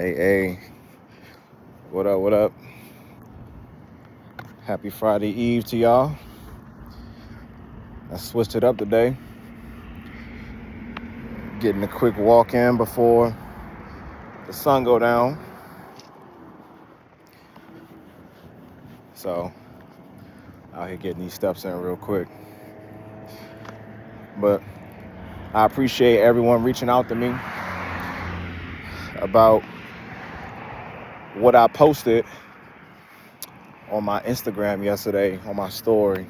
Hey, what up, what up? Happy Friday Eve to y'all. I switched it up today. Getting a quick walk in before the sun go down. So, out here getting these steps in real quick. But I appreciate everyone reaching out to me about what I posted on my Instagram yesterday, on my story,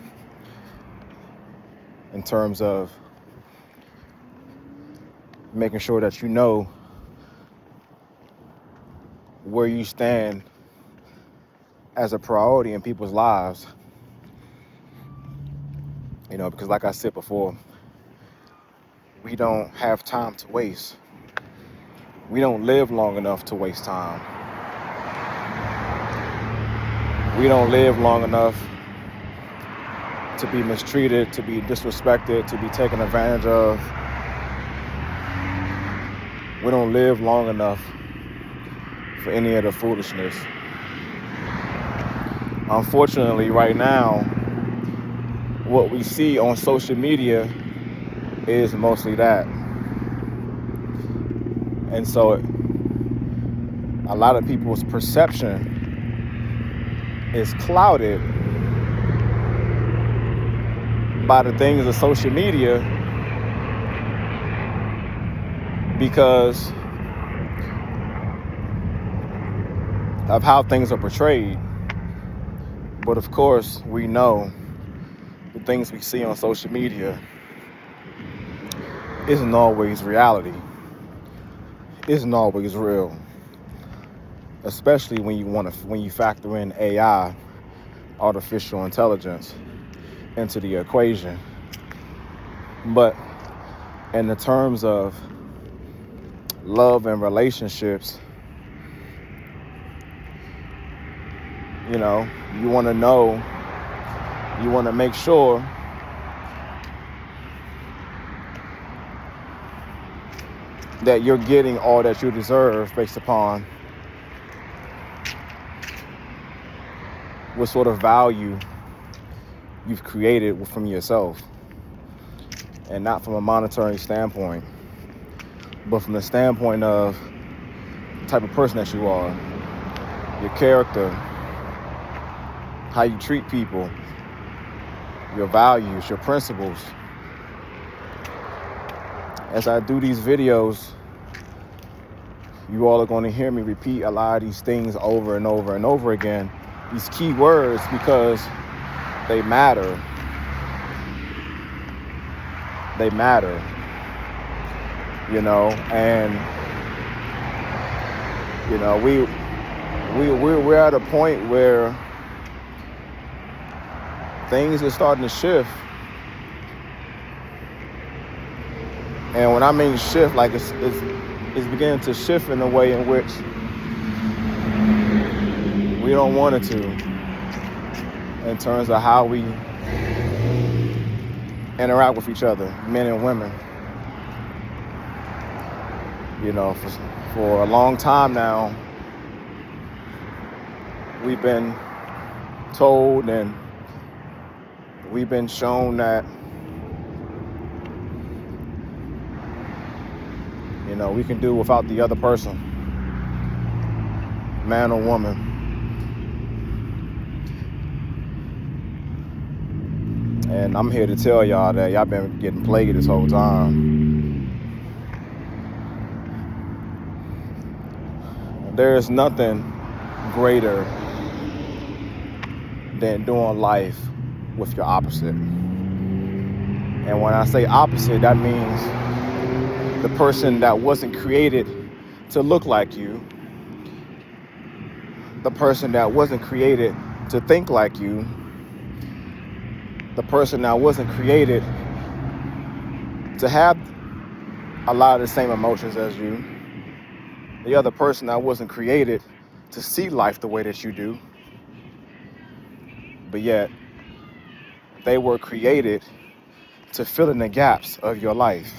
in terms of making sure that you know where you stand as a priority in people's lives. Because like I said before, we don't have time to waste. We don't live long enough to waste time. We don't live long enough to be mistreated, to be disrespected, to be taken advantage of. We don't live long enough for any of the foolishness. Unfortunately, right now, what we see on social media is mostly that. And so a lot of people's perception is clouded by the things of social media because of how things are portrayed. But of course, we know the things we see on social media isn't always reality, isn't always real, especially when you factor in AI, artificial intelligence, into the equation. But in the terms of love and relationships, you want to know, you want to make sure that you're getting all that you deserve based upon what sort of value you've created from yourself, and not from a monetary standpoint, but from the standpoint of the type of person that you are, your character, how you treat people, your values, your principles. As I do these videos, you all are going to hear me repeat a lot of these things over and over and over again, these key words, because they matter. They matter, and we're at a point where things are starting to shift. And when I mean shift, like it's beginning to shift in a way in which we don't want it to, in terms of how we interact with each other, men and women. For a long time now, we've been told and we've been shown that we can do without the other person, man or woman. And I'm here to tell y'all that y'all been getting played this whole time. There is nothing greater than doing life with your opposite. And when I say opposite, that means the person that wasn't created to look like you, the person that wasn't created to think like you, the person that wasn't created to have a lot of the same emotions as you, the other person that wasn't created to see life the way that you do, but yet they were created to fill in the gaps of your life.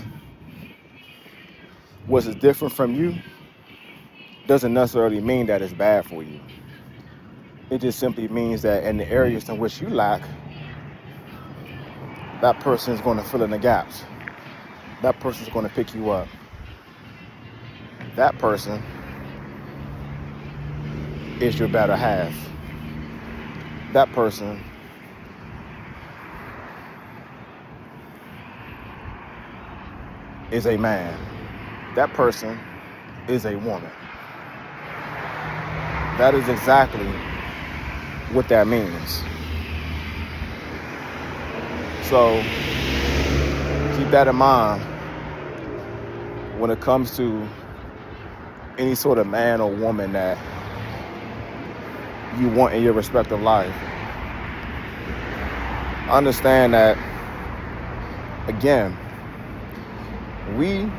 Was it different from you? doesn't necessarily mean that it's bad for you. It just simply means that in the areas in which you lack, that person is going to fill in the gaps. That person is going to pick you up. That person is your better half. That person is a man. That person is a woman. That is exactly what that means. So keep that in mind when it comes to any sort of man or woman that you want in your respective life. Understand that, again, we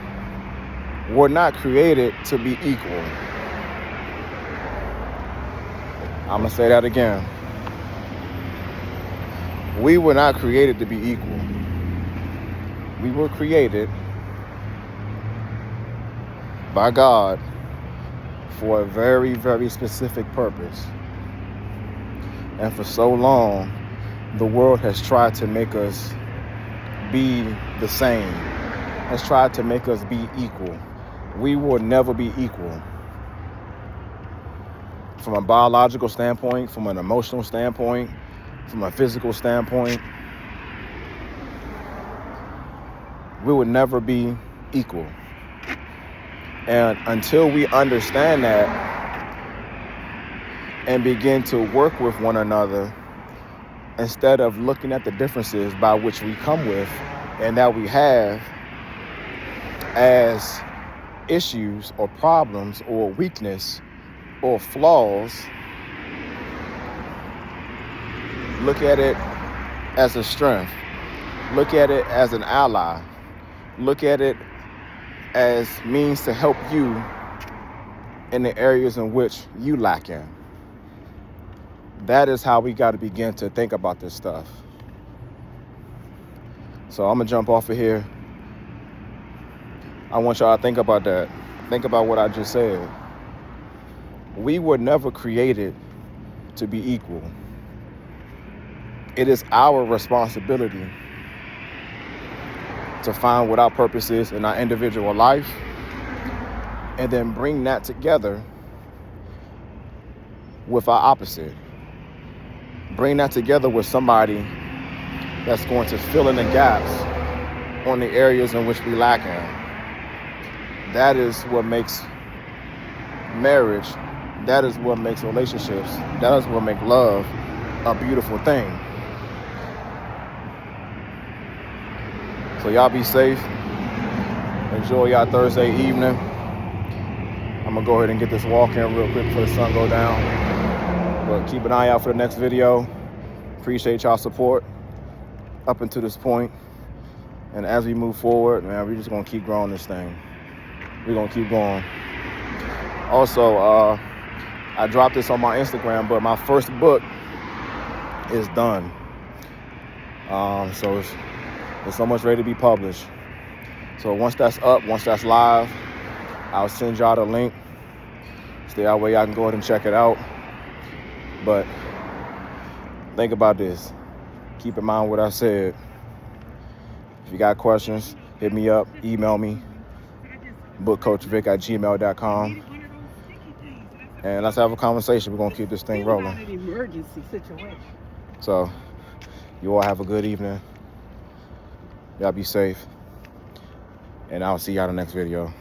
were not created to be equal. I'm going to say that again. We were not created to be equal. We were created by God for a very, very specific purpose. And for so long, the world has tried to make us be the same, has tried to make us be equal. We will never be equal. From a biological standpoint, from an emotional standpoint, from a physical standpoint, we would never be equal. And until we understand that and begin to work with one another, instead of looking at the differences by which we come with and that we have as issues or problems or weakness or flaws, look at it as a strength. Look at it as an ally. Look at it as means to help you in the areas in which you lack in. That is how we got to begin to think about this stuff. So I'm going to jump off of here. I want y'all to think about that. Think about what I just said. We were never created to be equal. It is our responsibility to find what our purpose is in our individual life and then bring that together with our opposite. Bring that together with somebody that's going to fill in the gaps on the areas in which we lack in. That is what makes marriage, that is what makes relationships, that is what makes love a beautiful thing. So y'all be safe. Enjoy y'all Thursday evening. I'm gonna go ahead and get this walk in real quick before the sun go down. But keep an eye out for the next video. Appreciate y'all support up until this point. And as we move forward, man, we're just gonna keep growing this thing. We're gonna keep going. Also, I dropped this on my Instagram, but my first book is done. So it's almost ready to be published. So once that's up, once that's live, I'll send y'all the link. So that way y'all can go ahead and check it out. But think about this. Keep in mind what I said. If you got questions, hit me up, email me, bookcoachvic@gmail.com. And let's have a conversation. We're going to keep this thing rolling. An emergency situation. So you all have a good evening. Y'all be safe. And I'll see y'all in the next video.